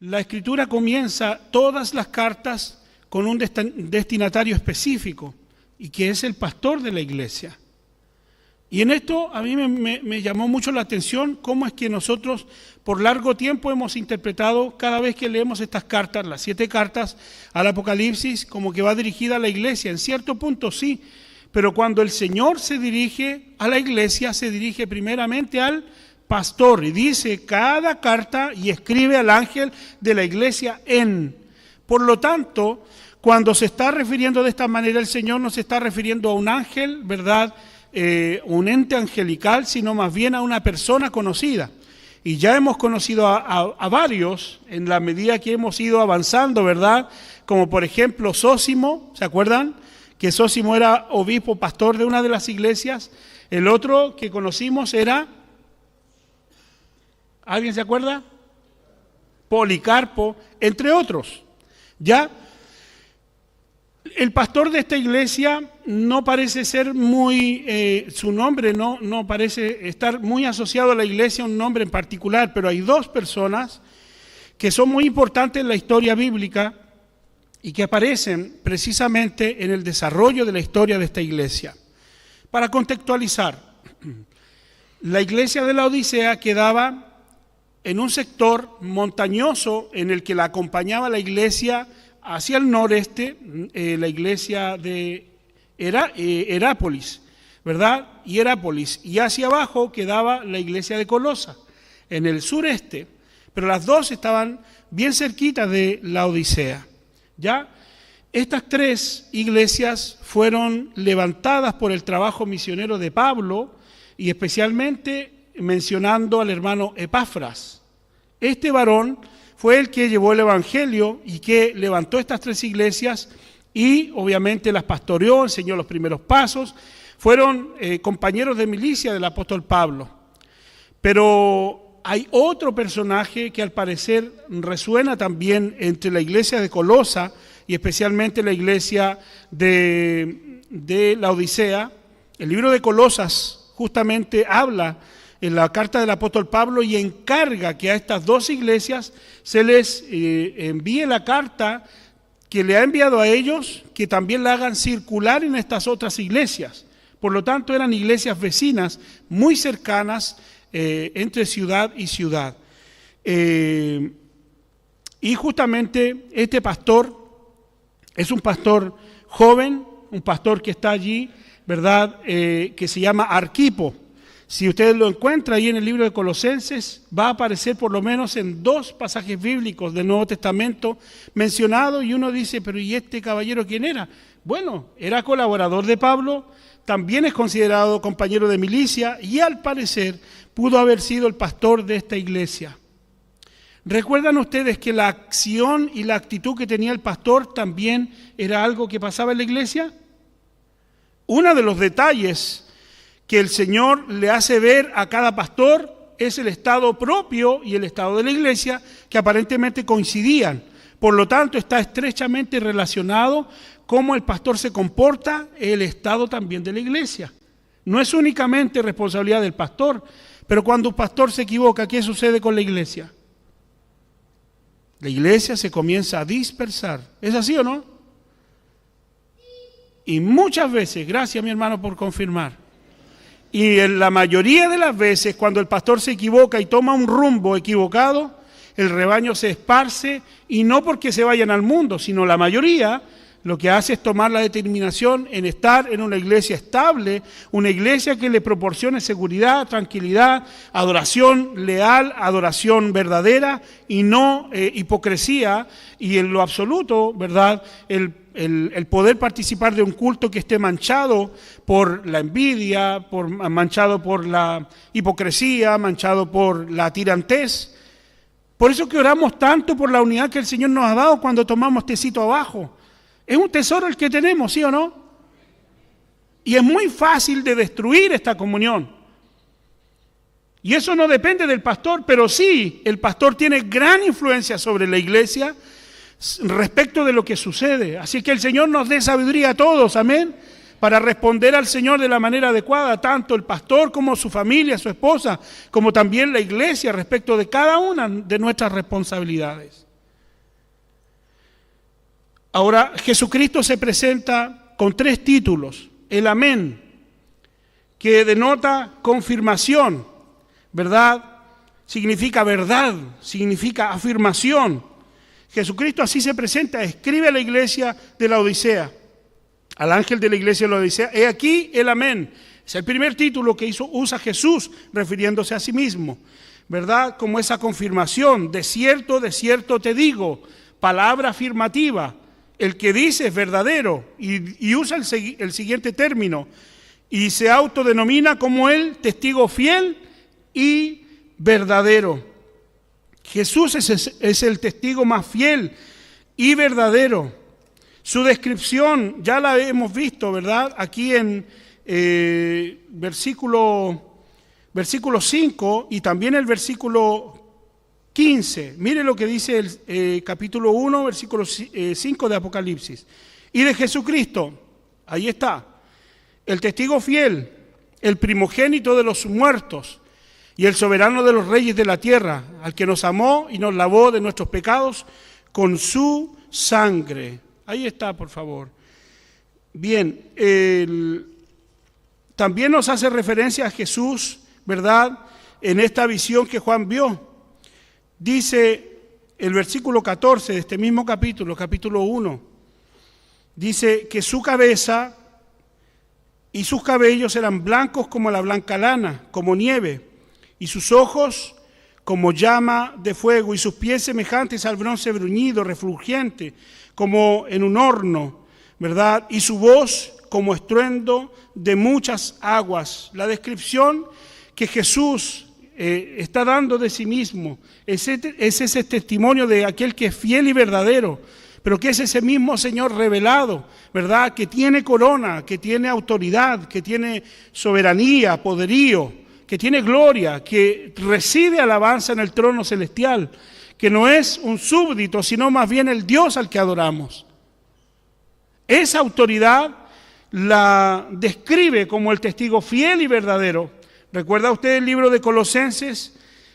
La Escritura comienza todas las cartas con un destinatario específico, y que es el pastor de la iglesia. Y en esto a mí me llamó mucho la atención cómo es que nosotros por largo tiempo hemos interpretado cada vez que leemos estas cartas, las 7 cartas al Apocalipsis, como que va dirigida a la iglesia. En cierto punto sí, pero cuando el Señor se dirige a la iglesia, se dirige primeramente al pastor y dice cada carta y escribe al ángel de la iglesia en. Por lo tanto, cuando se está refiriendo de esta manera el Señor, no se está refiriendo a un ángel, ¿verdad?, un ente angelical, sino más bien a una persona conocida. Y ya hemos conocido a varios en la medida que hemos ido avanzando, ¿verdad? Como por ejemplo Zósimo, ¿se acuerdan? Que Zósimo era obispo, pastor de una de las iglesias. El otro que conocimos era, ¿alguien se acuerda? Policarpo, entre otros. ¿Ya? El pastor de esta iglesia no parece ser muy, su nombre no parece estar muy asociado a la iglesia, un nombre en particular, pero hay 2 personas que son muy importantes en la historia bíblica y que aparecen precisamente en el desarrollo de la historia de esta iglesia. Para contextualizar, la iglesia de la Odisea quedaba en un sector montañoso en el que la acompañaba la iglesia hacia el noreste, la iglesia de Herápolis, ¿verdad? Hierápolis, y hacia abajo quedaba la iglesia de Colosa, en el sureste, pero las 2 estaban bien cerquitas de la Odisea, ¿ya? Estas 3 iglesias fueron levantadas por el trabajo misionero de Pablo, y especialmente mencionando al hermano Epafras. Este varón fue el que llevó el evangelio y que levantó estas 3 iglesias y obviamente las pastoreó, enseñó los primeros pasos. Fueron compañeros de milicia del apóstol Pablo. Pero hay otro personaje que al parecer resuena también entre la iglesia de Colosa y especialmente la iglesia de la Odisea. El libro de Colosas justamente habla en la carta del apóstol Pablo y encarga que a estas 2 iglesias se les envíe la carta que le ha enviado a ellos, que también la hagan circular en estas otras iglesias. Por lo tanto, eran iglesias vecinas muy cercanas entre ciudad y ciudad. Y justamente este pastor es un pastor joven, un pastor que está allí, ¿verdad?, que se llama Arquipo. Si ustedes lo encuentran ahí en el libro de Colosenses, va a aparecer por lo menos en 2 pasajes bíblicos del Nuevo Testamento mencionados, y uno dice, pero ¿y este caballero quién era? Bueno, era colaborador de Pablo, también es considerado compañero de milicia y al parecer pudo haber sido el pastor de esta iglesia. ¿Recuerdan ustedes que la acción y la actitud que tenía el pastor también era algo que pasaba en la iglesia? Uno de los detalles que el Señor le hace ver a cada pastor es el estado propio y el estado de la iglesia, que aparentemente coincidían. Por lo tanto, está estrechamente relacionado cómo el pastor se comporta, el estado también de la iglesia. No es únicamente responsabilidad del pastor, pero cuando un pastor se equivoca, ¿qué sucede con la iglesia? La iglesia se comienza a dispersar. ¿Es así o no? Y muchas veces, gracias mi hermano por confirmar, y en la mayoría de las veces cuando el pastor se equivoca y toma un rumbo equivocado, el rebaño se esparce, y no porque se vayan al mundo, sino la mayoría lo que hace es tomar la determinación en estar en una iglesia estable, una iglesia que le proporcione seguridad, tranquilidad, adoración leal, adoración verdadera y no hipocresía, y en lo absoluto, ¿verdad?, el poder participar de un culto que esté manchado por la envidia, manchado por la hipocresía, manchado por la tirantez. Por eso que oramos tanto por la unidad que el Señor nos ha dado cuando tomamos tecito abajo. Es un tesoro el que tenemos, ¿sí o no? Y es muy fácil de destruir esta comunión. Y eso no depende del pastor, pero sí, el pastor tiene gran influencia sobre la iglesia respecto de lo que sucede. Así que el Señor nos dé sabiduría a todos, amén, para responder al Señor de la manera adecuada, tanto el pastor como su familia, su esposa, como también la iglesia respecto de cada una de nuestras responsabilidades. Ahora, Jesucristo se presenta con 3 títulos. El amén, que denota confirmación, ¿verdad? Significa verdad, significa afirmación. Jesucristo así se presenta, escribe a la iglesia de la Odisea, al ángel de la iglesia de la Odisea. He aquí el amén. Es el primer título que usa Jesús refiriéndose a sí mismo, ¿verdad? Como esa confirmación, de cierto te digo, palabra afirmativa. El que dice es verdadero y usa el siguiente término y se autodenomina como el testigo fiel y verdadero. Jesús es el testigo más fiel y verdadero. Su descripción ya la hemos visto, ¿verdad? Aquí en versículo 5 y también el versículo 15. Mire lo que dice el capítulo 1, versículo 5 de Apocalipsis. Y de Jesucristo, ahí está, el testigo fiel, el primogénito de los muertos y el soberano de los reyes de la tierra, al que nos amó y nos lavó de nuestros pecados con su sangre. Ahí está, por favor. Bien, también nos hace referencia a Jesús, ¿verdad? En esta visión que Juan vio. Dice el versículo 14 de este mismo capítulo 1, dice que su cabeza y sus cabellos eran blancos como la blanca lana, como nieve, y sus ojos como llama de fuego, y sus pies semejantes al bronce bruñido, refulgente, como en un horno, ¿verdad? Y su voz como estruendo de muchas aguas. La descripción que Jesús está dando de sí mismo es ese testimonio de aquel que es fiel y verdadero, pero que es ese mismo Señor revelado, ¿verdad? Que tiene corona, que tiene autoridad, que tiene soberanía, poderío, que tiene gloria, que recibe alabanza en el trono celestial, que no es un súbdito, sino más bien el Dios al que adoramos. Esa autoridad la describe como el testigo fiel y verdadero. ¿Recuerda usted el libro de Colosenses,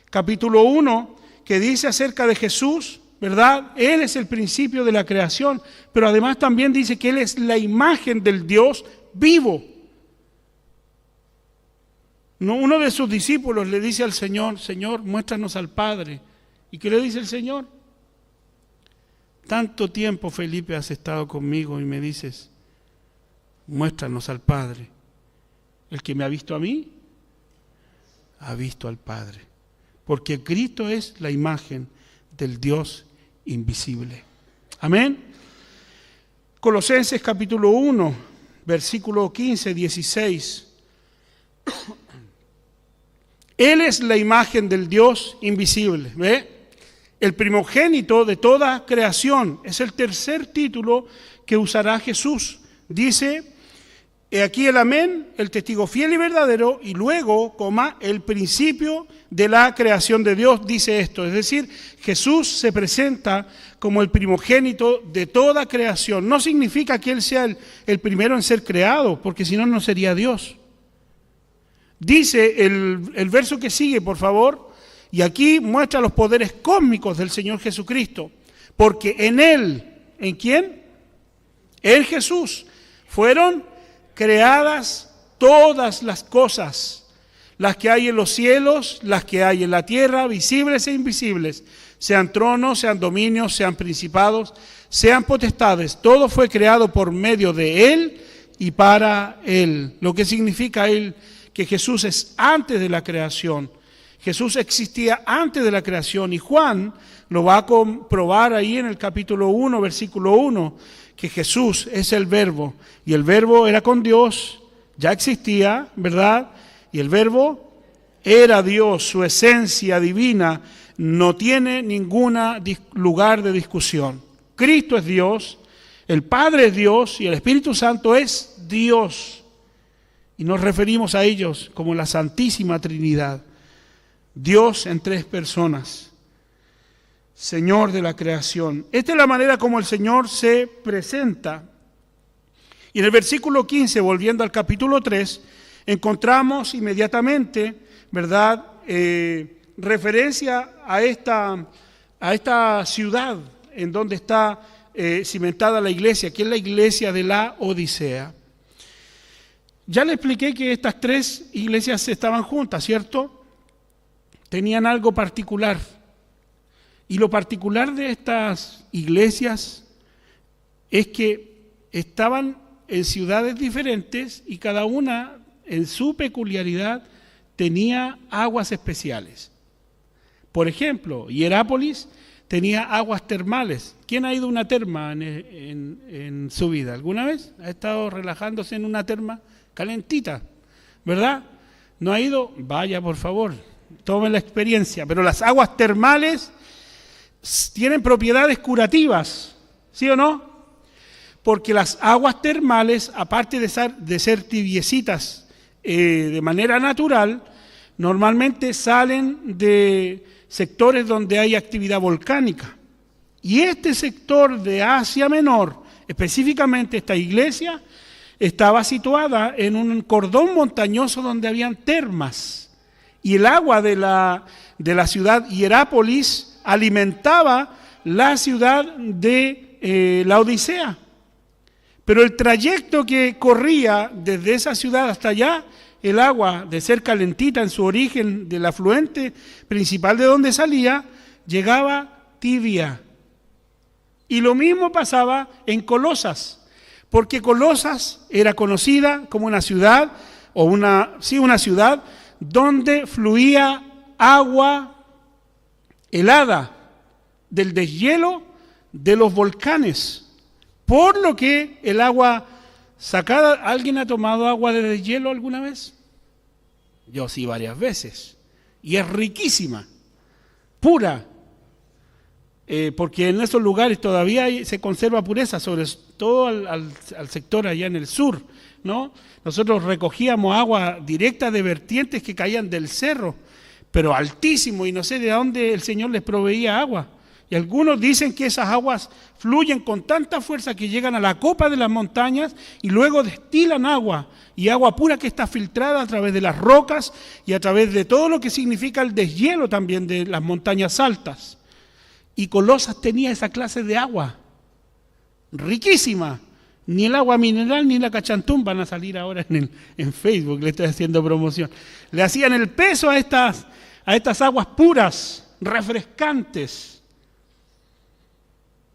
capítulo 1, que dice acerca de Jesús, ¿verdad? Él es el principio de la creación, pero además también dice que Él es la imagen del Dios vivo. Uno de sus discípulos le dice al Señor, Señor, muéstranos al Padre. ¿Y qué le dice el Señor? Tanto tiempo, Felipe, has estado conmigo y me dices, muéstranos al Padre. El que me ha visto a mí, ha visto al Padre, porque Cristo es la imagen del Dios invisible. Amén. Colosenses capítulo 1, versículo 15, 16. Él es la imagen del Dios invisible, ¿ve? El primogénito de toda creación. Es el tercer título que usará Jesús. Dice, he aquí el amén, el testigo fiel y verdadero, y luego, el principio de la creación de Dios, dice esto. Es decir, Jesús se presenta como el primogénito de toda creación. No significa que Él sea el primero en ser creado, porque si no, no sería Dios. Dice el verso que sigue, por favor, y aquí muestra los poderes cósmicos del Señor Jesucristo, porque en Él, ¿en quién? En Jesús, fueron creadas todas las cosas, las que hay en los cielos, las que hay en la tierra, visibles e invisibles, sean tronos, sean dominios, sean principados, sean potestades, todo fue creado por medio de Él y para Él. Lo que significa que Jesús es antes de la creación. Jesús existía antes de la creación y Juan lo va a comprobar ahí en el capítulo 1, versículo 1, que Jesús es el Verbo y el Verbo era con Dios, ya existía, ¿verdad? Y el Verbo era Dios, su esencia divina no tiene ningún lugar de discusión. Cristo es Dios, el Padre es Dios y el Espíritu Santo es Dios. Y nos referimos a ellos como la Santísima Trinidad. Dios en 3 personas, Señor de la creación. Esta es la manera como el Señor se presenta. Y en el versículo 15, volviendo al capítulo 3, encontramos inmediatamente, ¿verdad?, referencia a esta ciudad en donde está cimentada la iglesia, que es la iglesia de la Odisea. Ya le expliqué que estas tres iglesias estaban juntas, ¿cierto? Tenían algo particular. Y lo particular de estas iglesias es que estaban en ciudades diferentes y cada una en su peculiaridad tenía aguas especiales. Por ejemplo, Hierápolis tenía aguas termales. ¿Quién ha ido a una terma en su vida? ¿Alguna vez? ¿Ha estado relajándose en una terma calentita? ¿Verdad? ¿No ha ido? Vaya, por favor, tome la experiencia. Pero las aguas termales tienen propiedades curativas, ¿sí o no? Porque las aguas termales, aparte de ser tibiecitas de manera natural, normalmente salen de sectores donde hay actividad volcánica. Y este sector de Asia Menor, específicamente esta iglesia, estaba situada en un cordón montañoso donde habían termas. Y el agua de la ciudad Hierápolis alimentaba la ciudad de la Odisea. Pero el trayecto que corría desde esa ciudad hasta allá, el agua, de ser calentita en su origen del afluente principal de donde salía, llegaba tibia. Y lo mismo pasaba en Colosas, porque Colosas era conocida como una ciudad, una ciudad donde fluía agua helada del deshielo de los volcanes, por lo que el agua sacada. ¿Alguien ha tomado agua de deshielo alguna vez? Yo sí, varias veces. Y es riquísima, pura, porque en esos lugares todavía se conserva pureza, sobre todo al sector allá en el sur, ¿no? Nosotros recogíamos agua directa de vertientes que caían del cerro, pero altísimo, y no sé de dónde el Señor les proveía agua. Y algunos dicen que esas aguas fluyen con tanta fuerza que llegan a la copa de las montañas y luego destilan agua, y agua pura que está filtrada a través de las rocas y a través de todo lo que significa el deshielo también de las montañas altas. Y Colosas tenía esa clase de agua, riquísima. Ni el agua mineral ni la cachantún van a salir ahora en Facebook, le estoy haciendo promoción. Le hacían el peso a estas aguas puras, refrescantes.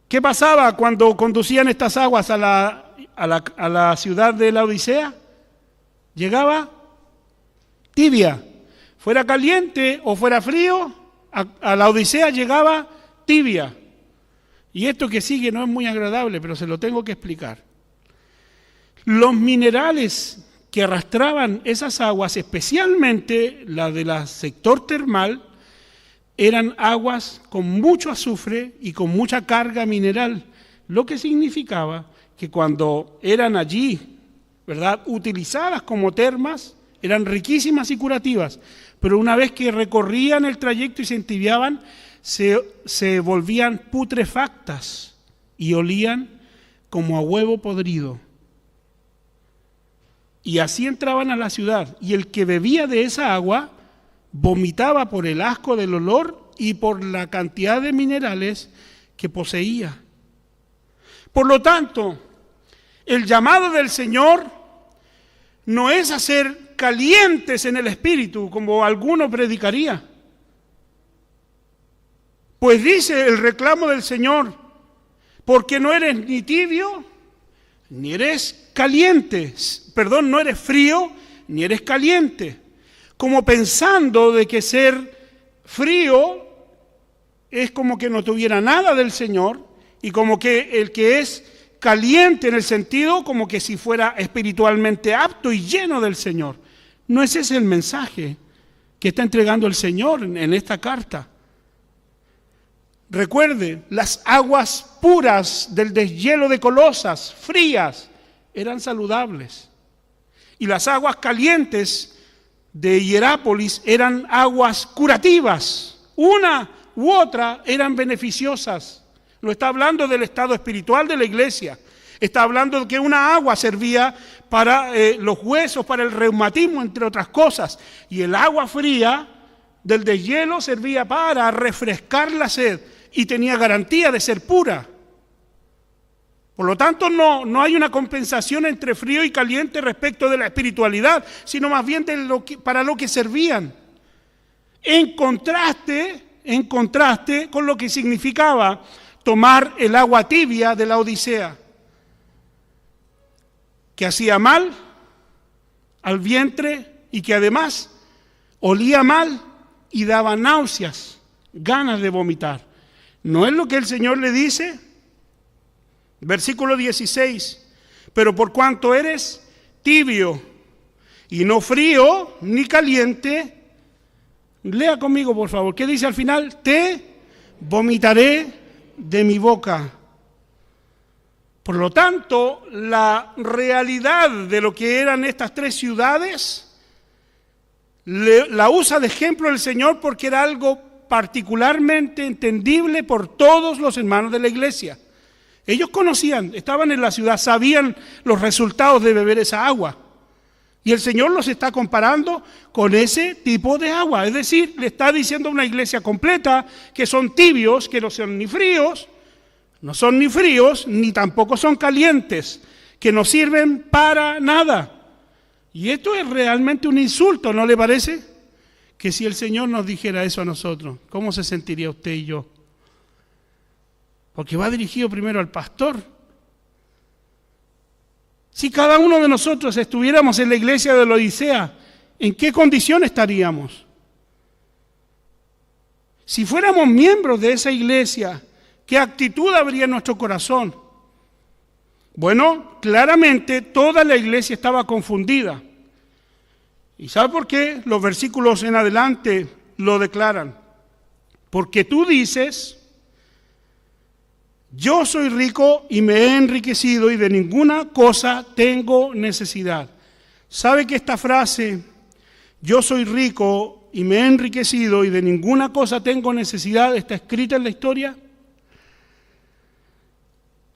¿Qué pasaba cuando conducían estas aguas a la ciudad de la Odisea? Llegaba tibia. Fuera caliente o fuera frío, a la Odisea llegaba tibia. Y esto que sigue no es muy agradable, pero se lo tengo que explicar. Los minerales que arrastraban esas aguas, especialmente la del sector termal, eran aguas con mucho azufre y con mucha carga mineral, lo que significaba que cuando eran allí, ¿verdad?, utilizadas como termas, eran riquísimas y curativas, pero una vez que recorrían el trayecto y se entibiaban, se volvían putrefactas y olían como a huevo podrido. Y así entraban a la ciudad, y el que bebía de esa agua vomitaba por el asco del olor y por la cantidad de minerales que poseía. Por lo tanto, el llamado del Señor no es a ser calientes en el espíritu, como alguno predicaría. Pues dice el reclamo del Señor, porque no eres ni tibio, ni eres caliente, no eres frío, ni eres caliente. Como pensando de que ser frío es como que no tuviera nada del Señor, y como que el que es caliente en el sentido como que si fuera espiritualmente apto y lleno del Señor. No es ese el mensaje que está entregando el Señor en esta carta. Recuerde, las aguas puras del deshielo de Colosas, frías, eran saludables. Y las aguas calientes de Hierápolis eran aguas curativas. Una u otra eran beneficiosas. Lo está hablando del estado espiritual de la iglesia. Está hablando de que una agua servía para los huesos, para el reumatismo, entre otras cosas. Y el agua fría del deshielo servía para refrescar la sed y tenía garantía de ser pura. Por lo tanto, no hay una compensación entre frío y caliente respecto de la espiritualidad, sino más bien para lo que servían. En contraste con lo que significaba tomar el agua tibia de la Odisea, que hacía mal al vientre y que además olía mal y daba náuseas, ganas de vomitar. ¿No es lo que el Señor le dice? Versículo 16, pero por cuanto eres tibio y no frío ni caliente, lea conmigo por favor, ¿qué dice al final? Te vomitaré de mi boca. Por lo tanto, la realidad de lo que eran estas tres ciudades, la usa de ejemplo el Señor porque era algo particularmente entendible por todos los hermanos de la iglesia. Ellos conocían, estaban en la ciudad, sabían los resultados de beber esa agua. Y el Señor los está comparando con ese tipo de agua. Es decir, le está diciendo a una iglesia completa que son tibios, que no son ni fríos, ni tampoco son calientes, que no sirven para nada. Y esto es realmente un insulto, ¿no le parece? Que si el Señor nos dijera eso a nosotros, ¿cómo se sentiría usted y yo? Porque va dirigido primero al pastor. Si cada uno de nosotros estuviéramos en la iglesia de la Odisea, ¿en qué condición estaríamos? Si fuéramos miembros de esa iglesia, ¿qué actitud habría en nuestro corazón? Bueno, claramente toda la iglesia estaba confundida. ¿Y sabe por qué? Los versículos en adelante lo declaran. Porque tú dices: yo soy rico y me he enriquecido y de ninguna cosa tengo necesidad. ¿Sabe que esta frase, yo soy rico y me he enriquecido y de ninguna cosa tengo necesidad, está escrita en la historia?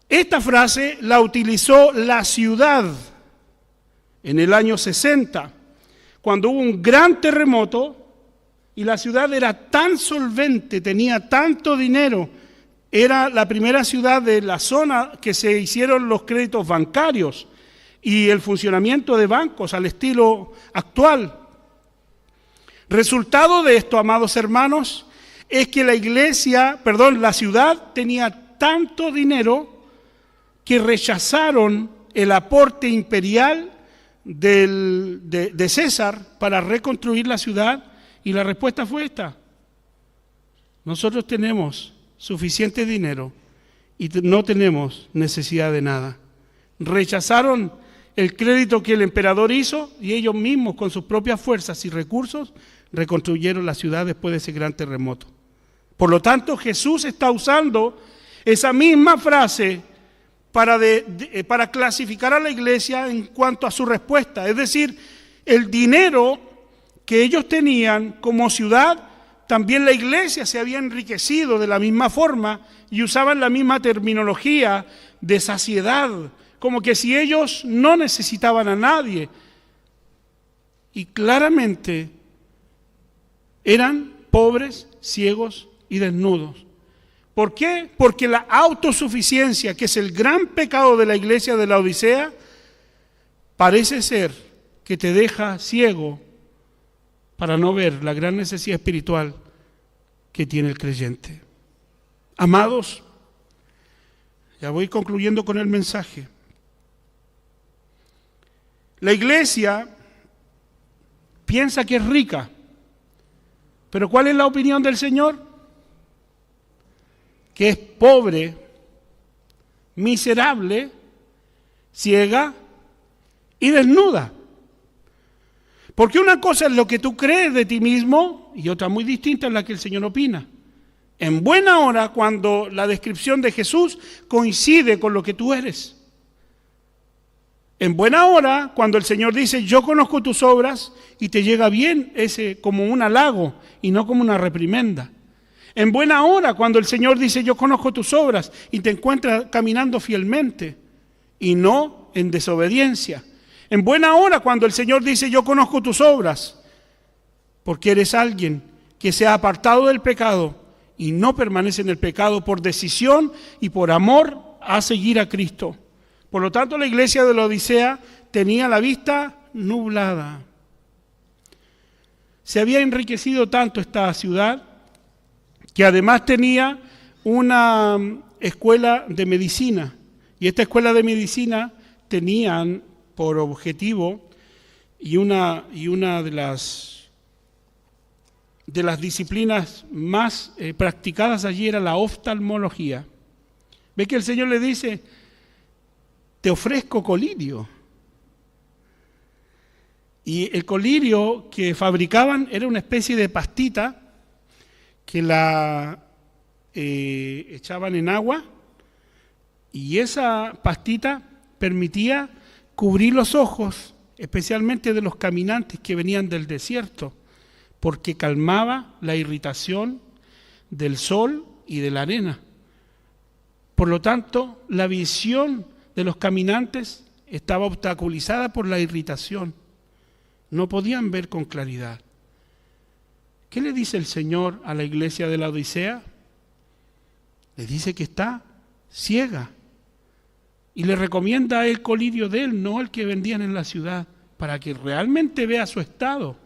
Esta frase la utilizó la ciudad en el año 60, cuando hubo un gran terremoto y la ciudad era tan solvente, tenía tanto dinero. Era la primera ciudad de la zona que se hicieron los créditos bancarios y el funcionamiento de bancos al estilo actual. Resultado de esto, amados hermanos, es que la ciudad tenía tanto dinero que rechazaron el aporte imperial de César para reconstruir la ciudad, y la respuesta fue esta: nosotros tenemos suficiente dinero y no tenemos necesidad de nada. Rechazaron el crédito que el emperador hizo y ellos mismos con sus propias fuerzas y recursos reconstruyeron la ciudad después de ese gran terremoto. Por lo tanto, Jesús está usando esa misma frase para clasificar a la iglesia en cuanto a su respuesta. Es decir, el dinero que ellos tenían como ciudad, también la iglesia se había enriquecido de la misma forma y usaban la misma terminología de saciedad, como que si ellos no necesitaban a nadie. Y claramente eran pobres, ciegos y desnudos. ¿Por qué? Porque la autosuficiencia, que es el gran pecado de la iglesia de la Odisea, parece ser que te deja ciego para no ver la gran necesidad espiritual que tiene el creyente. Amados, ya voy concluyendo con el mensaje. La iglesia piensa que es rica, pero ¿cuál es la opinión del Señor? Que es pobre, miserable, ciega y desnuda. Porque una cosa es lo que tú crees de ti mismo y otra muy distinta es la que el Señor opina. En buena hora, cuando la descripción de Jesús coincide con lo que tú eres. En buena hora, cuando el Señor dice, yo conozco tus obras, y te llega bien ese como un halago y no como una reprimenda. En buena hora, cuando el Señor dice, yo conozco tus obras, y te encuentras caminando fielmente y no en desobediencia. En buena hora, cuando el Señor dice, yo conozco tus obras, porque eres alguien que se ha apartado del pecado y no permanece en el pecado por decisión y por amor a seguir a Cristo. Por lo tanto, la iglesia de la Odisea tenía la vista nublada. Se había enriquecido tanto esta ciudad que además tenía una escuela de medicina. Y esta escuela de medicina tenían por objetivo y una de las disciplinas más practicadas allí era la oftalmología. ¿Ve que el Señor le dice, te ofrezco colirio? Y el colirio que fabricaban era una especie de pastita que la echaban en agua, y esa pastita permitía cubrir los ojos, especialmente de los caminantes que venían del desierto, porque calmaba la irritación del sol y de la arena. Por lo tanto, la visión de los caminantes estaba obstaculizada por la irritación. No podían ver con claridad. ¿Qué le dice el Señor a la iglesia de la Odisea? Le dice que está ciega. Y le recomienda el colirio de él, no el que vendían en la ciudad, para que realmente vea su estado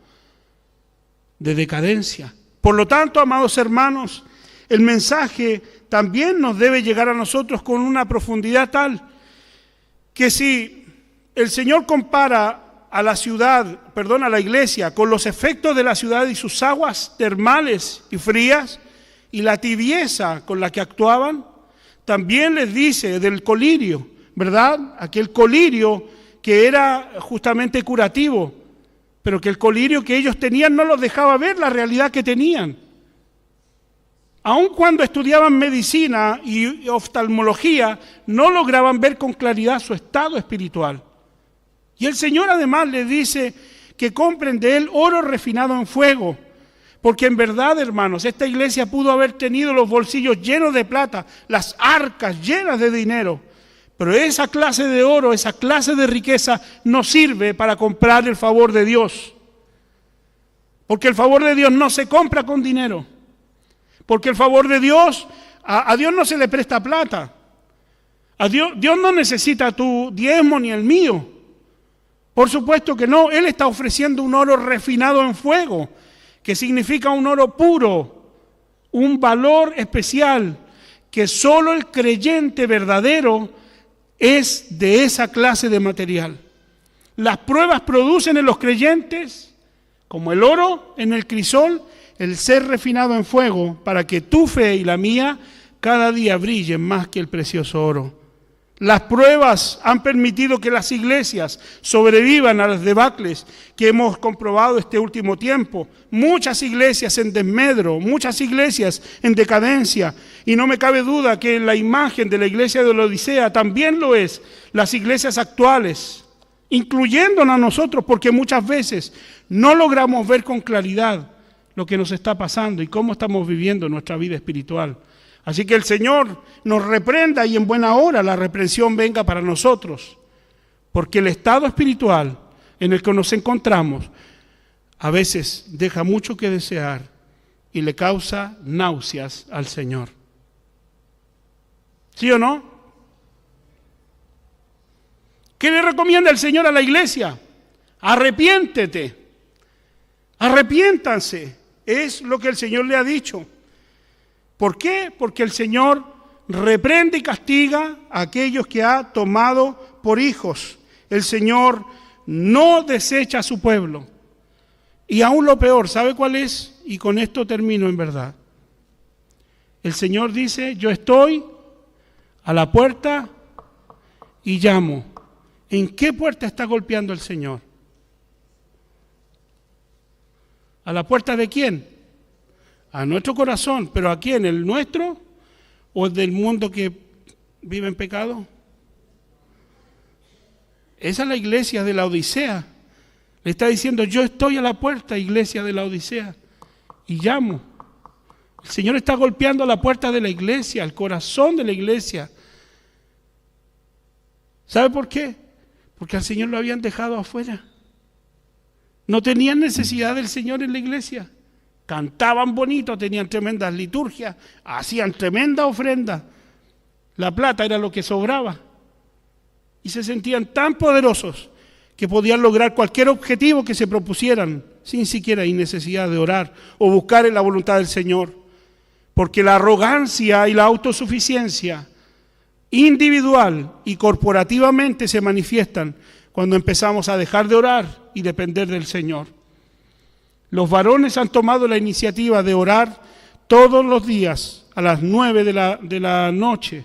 de decadencia. Por lo tanto, amados hermanos, el mensaje también nos debe llegar a nosotros con una profundidad tal que si el Señor compara a la iglesia con los efectos de la ciudad y sus aguas termales y frías y la tibieza con la que actuaban, también les dice del colirio, ¿verdad? Aquel colirio que era justamente curativo, pero que el colirio que ellos tenían no los dejaba ver la realidad que tenían. Aun cuando estudiaban medicina y oftalmología, no lograban ver con claridad su estado espiritual. Y el Señor además les dice que compren de Él oro refinado en fuego, porque en verdad, hermanos, esta iglesia pudo haber tenido los bolsillos llenos de plata, las arcas llenas de dinero, pero esa clase de oro, esa clase de riqueza no sirve para comprar el favor de Dios, porque el favor de Dios no se compra con dinero, porque el favor de Dios, a Dios no se le presta plata, Dios no necesita tu diezmo ni el mío. Por supuesto que no, Él está ofreciendo un oro refinado en fuego, que significa un oro puro, un valor especial, que solo el creyente verdadero es de esa clase de material. Las pruebas producen en los creyentes, como el oro en el crisol, el ser refinado en fuego, para que tu fe y la mía cada día brillen más que el precioso oro. Las pruebas han permitido que las iglesias sobrevivan a las debacles que hemos comprobado este último tiempo. Muchas iglesias en desmedro, muchas iglesias en decadencia. Y no me cabe duda que la imagen de la iglesia de la Odisea también lo es. Las iglesias actuales, incluyéndonos a nosotros, porque muchas veces no logramos ver con claridad lo que nos está pasando y cómo estamos viviendo nuestra vida espiritual. Así que el Señor nos reprenda y en buena hora la reprensión venga para nosotros, porque el estado espiritual en el que nos encontramos a veces deja mucho que desear y le causa náuseas al Señor. ¿Sí o no? ¿Qué le recomienda el Señor a la iglesia? Arrepiéntete, arrepiéntanse, es lo que el Señor le ha dicho. ¿Por qué? Porque el Señor reprende y castiga a aquellos que ha tomado por hijos. El Señor no desecha a su pueblo. Y aún lo peor, ¿sabe cuál es? Y con esto termino en verdad. El Señor dice, yo estoy a la puerta y llamo. ¿En qué puerta está golpeando el Señor? ¿A la puerta de quién? A nuestro corazón, pero ¿a quién? ¿El nuestro o el del mundo que vive en pecado? Esa es la iglesia de la Odisea. Le está diciendo, yo estoy a la puerta, iglesia de la Odisea, y llamo. El Señor está golpeando a la puerta de la iglesia, al corazón de la iglesia. ¿Sabe por qué? Porque al Señor lo habían dejado afuera. No tenían necesidad del Señor en la iglesia. Cantaban bonito, tenían tremendas liturgias, hacían tremenda ofrenda. La plata era lo que sobraba. Y se sentían tan poderosos que podían lograr cualquier objetivo que se propusieran sin siquiera hay necesidad de orar o buscar en la voluntad del Señor. Porque la arrogancia y la autosuficiencia individual y corporativamente se manifiestan cuando empezamos a dejar de orar y depender del Señor. Los varones han tomado la iniciativa de orar todos los días a las 9 de la noche,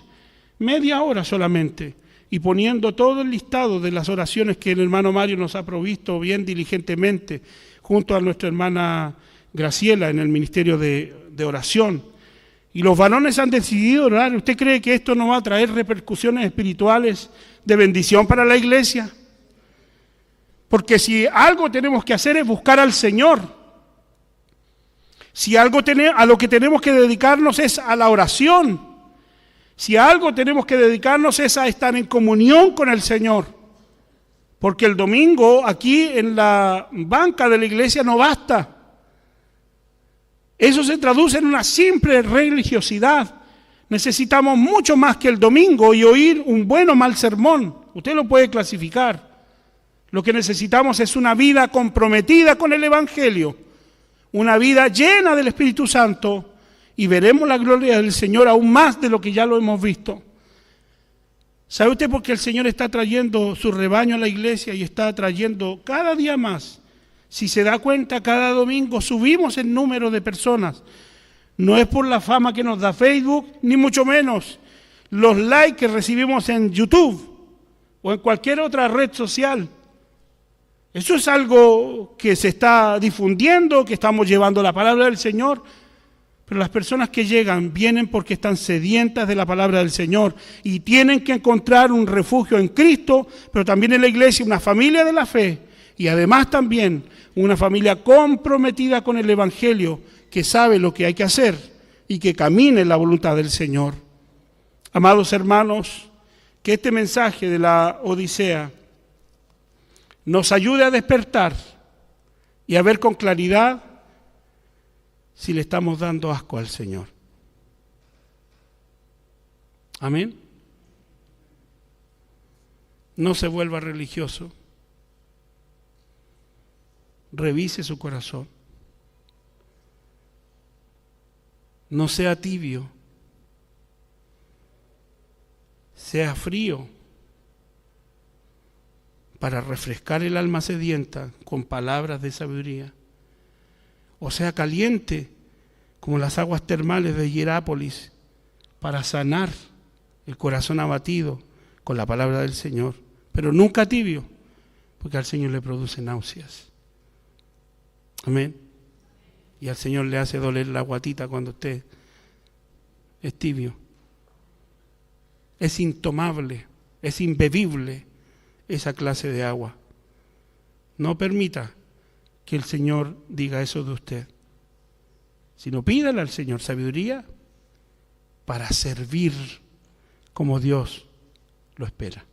media hora solamente, y poniendo todo el listado de las oraciones que el hermano Mario nos ha provisto bien diligentemente, junto a nuestra hermana Graciela en el ministerio de oración. Y los varones han decidido orar. ¿Usted cree que esto no va a traer repercusiones espirituales de bendición para la iglesia? Porque si algo tenemos que hacer es buscar al Señor. Si algo a lo que tenemos que dedicarnos es a la oración. Si a algo tenemos que dedicarnos es a estar en comunión con el Señor. Porque el domingo aquí en la banca de la iglesia no basta. Eso se traduce en una simple religiosidad. Necesitamos mucho más que el domingo y oír un buen o mal sermón. Usted lo puede clasificar. Lo que necesitamos es una vida comprometida con el Evangelio, una vida llena del Espíritu Santo, y veremos la gloria del Señor aún más de lo que ya lo hemos visto. ¿Sabe usted por qué el Señor está trayendo su rebaño a la iglesia y está trayendo cada día más? Si se da cuenta, cada domingo subimos el número de personas. No es por la fama que nos da Facebook, ni mucho menos los likes que recibimos en YouTube o en cualquier otra red social. Eso es algo que se está difundiendo, que estamos llevando la palabra del Señor. Pero las personas que llegan vienen porque están sedientas de la palabra del Señor y tienen que encontrar un refugio en Cristo, pero también en la iglesia, una familia de la fe y además también una familia comprometida con el Evangelio, que sabe lo que hay que hacer y que camine en la voluntad del Señor. Amados hermanos, que este mensaje de la Odisea nos ayude a despertar y a ver con claridad si le estamos dando asco al Señor. Amén. No se vuelva religioso. Revise su corazón. No sea tibio. Sea frío para refrescar el alma sedienta con palabras de sabiduría. O sea caliente como las aguas termales de Hierápolis para sanar el corazón abatido con la palabra del Señor, pero nunca tibio, porque al Señor le produce náuseas. Amén. Y al Señor le hace doler la guatita cuando usted es tibio. Es intomable, es imbebible esa clase de agua. No permita que el Señor diga eso de usted, sino pídale al Señor sabiduría para servir como Dios lo espera.